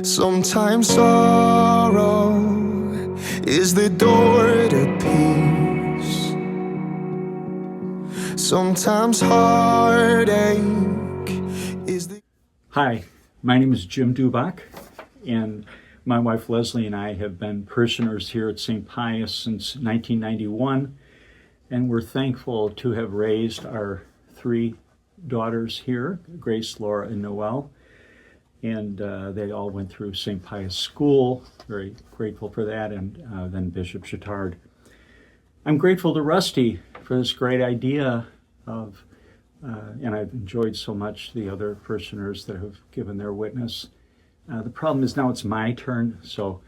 Sometimes sorrow is the door to peace. Sometimes heartache is the... Hi, my name is Jim DuBach, and my wife Leslie and I have been parishioners here at St. Pius since 1991, and we're thankful to have raised our three daughters here, Grace, Laura, and Noelle. And they all went through St. Pius School. Very grateful for that, and then Bishop Chittard. I'm grateful to Rusty for this great idea of, and I've enjoyed so much the other parishioners that have given their witness. The problem is now it's my turn, so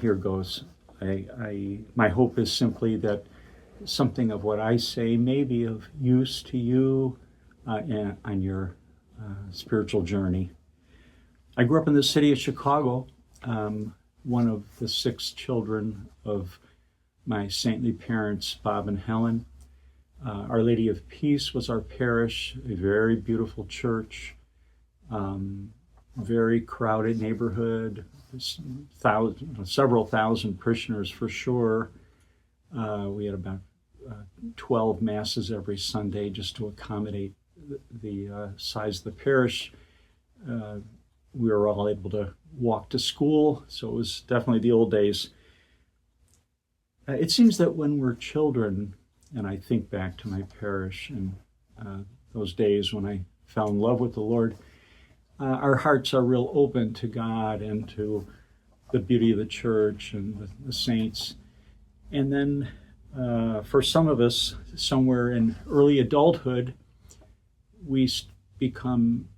here goes. My hope is simply that something of what I say may be of use to you on your spiritual journey. I grew up in the city of Chicago, one of the 6 children of my saintly parents, Bob and Helen. Our Lady of Peace was our parish, a very beautiful church, very crowded neighborhood, several thousand parishioners for sure. We had about 12 masses every Sunday just to accommodate the size of the parish. We were all able to walk to school, so it was definitely the old days. It seems that when we're children, and I think back to my parish and those days when I fell in love with the Lord, our hearts are real open to God and to the beauty of the church and the saints. And then for some of us, somewhere in early adulthood, we become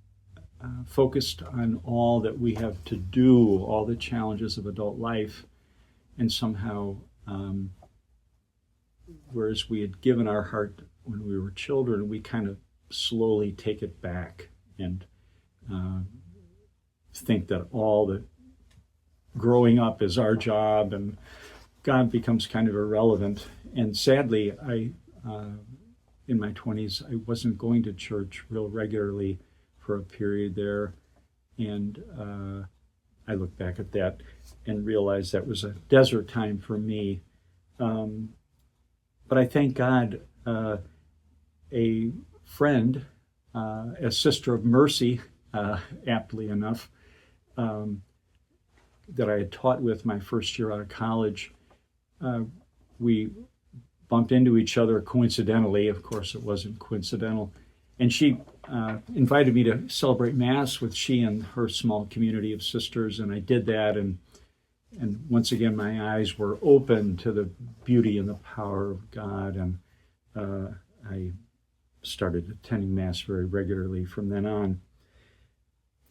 focused on all that we have to do, all the challenges of adult life, and somehow, whereas we had given our heart when we were children, we kind of slowly take it back and think that all the growing up is our job, and God becomes kind of irrelevant. And sadly, in my 20s, I wasn't going to church real regularly for a period there, and I look back at that and realize that was a desert time for me. But I thank God, a friend, a sister of mercy, aptly enough, that I had taught with my first year out of college, we bumped into each other coincidentally. Of course, it wasn't coincidental. And she invited me to celebrate Mass with she and her small community of sisters, and I did that. And once again, my eyes were open to the beauty and the power of God, and I started attending Mass very regularly from then on.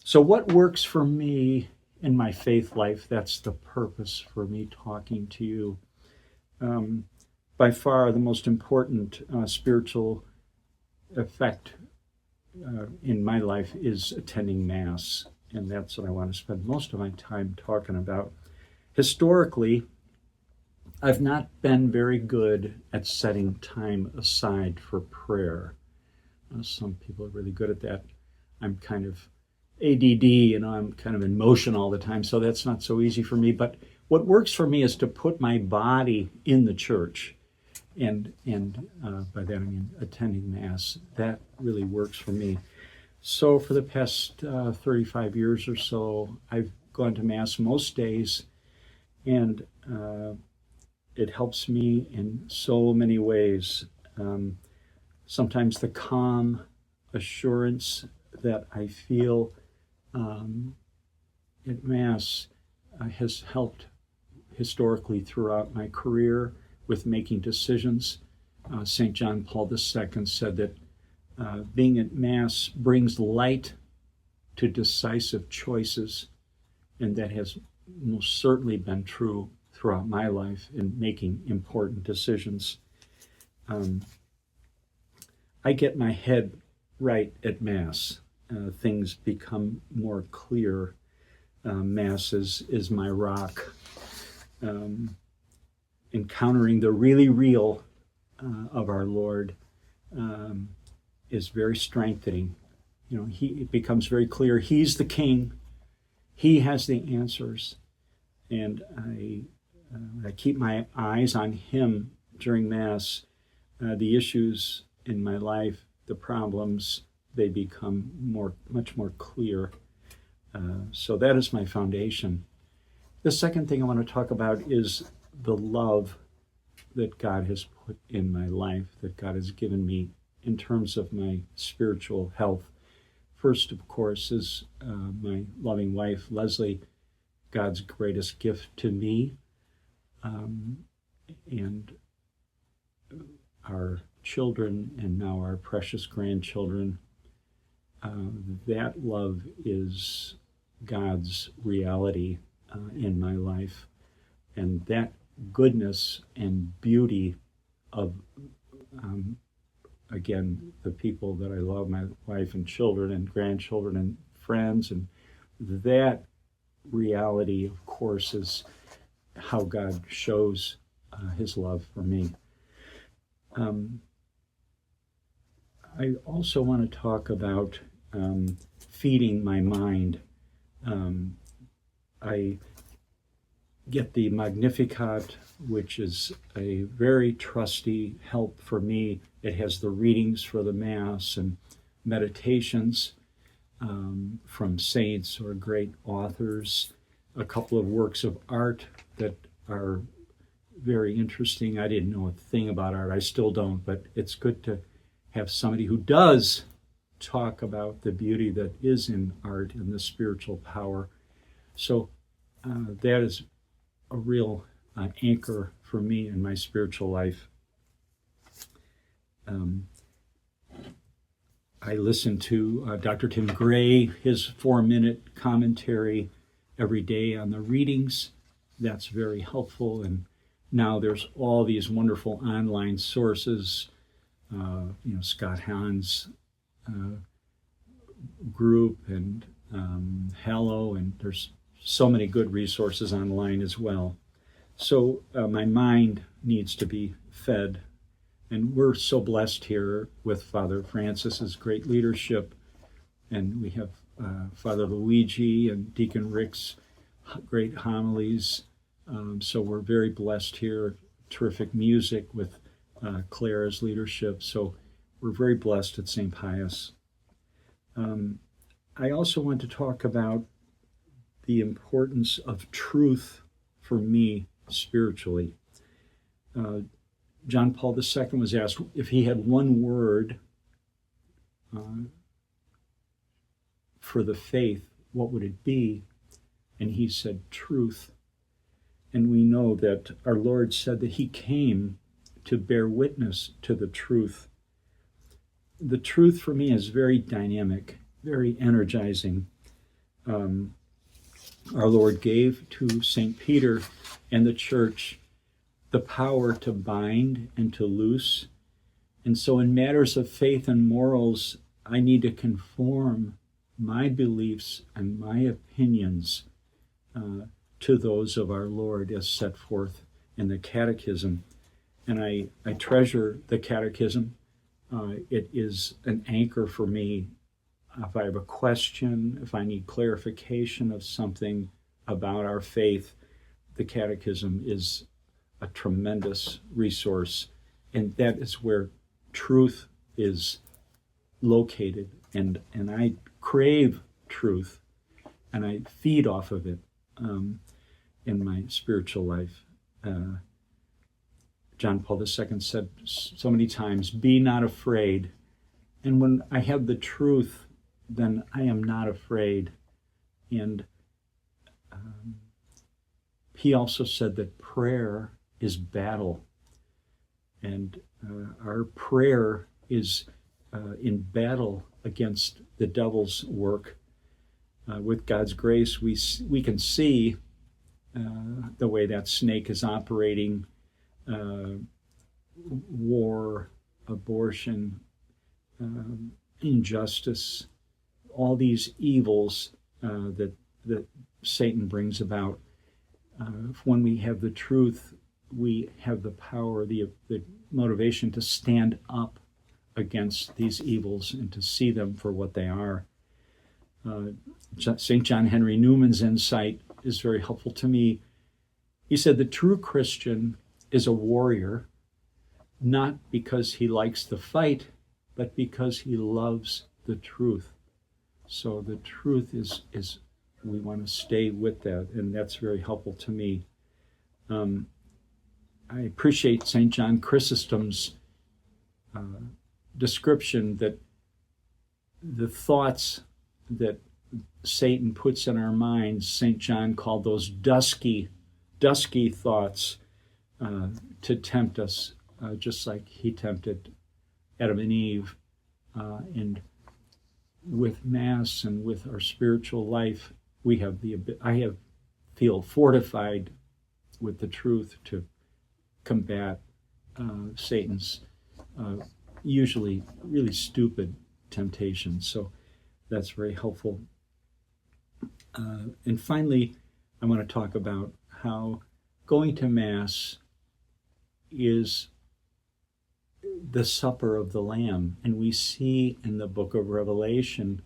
So what works for me in my faith life, that's the purpose for me talking to you. By far the most important spiritual effect in my life is attending Mass, and that's what I want to spend most of my time talking about. Historically, I've not been very good at setting time aside for prayer. Some people are really good at that. I'm kind of ADD, I'm kind of in motion all the time, so that's not so easy for me. But what works for me is to put my body in the church. And by that I mean attending Mass. That really works for me. So for the past 35 years or so, I've gone to Mass most days, and it helps me in so many ways. Sometimes the calm assurance that I feel at Mass has helped historically throughout my career with making decisions. St. John Paul II said that being at Mass brings light to decisive choices, and that has most certainly been true throughout my life in making important decisions. I get my head right at Mass. Things become more clear. Mass is my rock. Encountering the really real of our Lord is very strengthening. It becomes very clear He's the King. He has the answers, and I keep my eyes on Him during Mass. The issues in my life, the problems, they become much more clear. So that is my foundation. The second thing I want to talk about is the love that God has put in my life, that God has given me in terms of my spiritual health. First, of course, is my loving wife, Leslie, God's greatest gift to me, and our children, and now our precious grandchildren. That love is God's reality in my life, and that goodness and beauty of, again, the people that I love, my wife and children and grandchildren and friends, and that reality, of course, is how God shows His love for me. I also want to talk about feeding my mind. I get the Magnificat, which is a very trusty help for me. It has the readings for the Mass and meditations from saints or great authors, a couple of works of art that are very interesting. I didn't know a thing about art. I still don't, but it's good to have somebody who does talk about the beauty that is in art and the spiritual power. So that is a real anchor for me in my spiritual life. I listen to Dr. Tim Gray, his 4-minute commentary every day on the readings. That's very helpful. And now there's all these wonderful online sources, Scott Hahn's group and Hallow, and there's so many good resources online as well. So my mind needs to be fed. And we're so blessed here with Father Francis's great leadership. And we have Father Luigi and Deacon Rick's great homilies. So we're very blessed here. Terrific music with Clara's leadership. So we're very blessed at St. Pius. I also want to talk about the importance of truth for me spiritually. John Paul II was asked if he had one word for the faith, what would it be? And he said, truth. And we know that our Lord said that He came to bear witness to the truth. The truth for me is very dynamic, very energizing. Our Lord gave to St. Peter and the church the power to bind and to loose. And so in matters of faith and morals, I need to conform my beliefs and my opinions to those of our Lord as set forth in the Catechism. And I treasure the Catechism. It is an anchor for me. If I have a question, if I need clarification of something about our faith, the Catechism is a tremendous resource. And that is where truth is located. And I crave truth, and I feed off of it in my spiritual life. John Paul II said so many times, be not afraid. And when I have the truth, then I am not afraid. And he also said that prayer is battle. And our prayer is in battle against the devil's work. With God's grace, we can see the way that snake is operating, war, abortion, injustice, all these evils that Satan brings about. When we have the truth, we have the power, the motivation to stand up against these evils and to see them for what they are. St. John Henry Newman's insight is very helpful to me. He said the true Christian is a warrior, not because he likes to fight, but because he loves the truth. So the truth is we want to stay with that, and that's very helpful to me. I appreciate St. John Chrysostom's description that the thoughts that Satan puts in our minds, St. John called those dusky thoughts to tempt us, just like he tempted Adam and Eve. And with Mass and with our spiritual life, I feel fortified with the truth to combat Satan's usually really stupid temptations. So that's very helpful. And finally, I want to talk about how going to Mass is the supper of the Lamb. And we see in the book of Revelation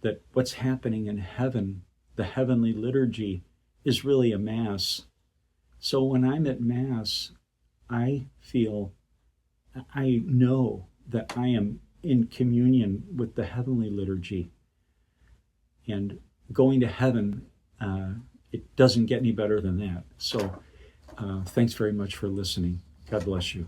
that what's happening in heaven, the heavenly liturgy, is really a Mass. So when I'm at Mass, I know that I am in communion with the heavenly liturgy. And going to heaven, it doesn't get any better than that. So thanks very much for listening. God bless you.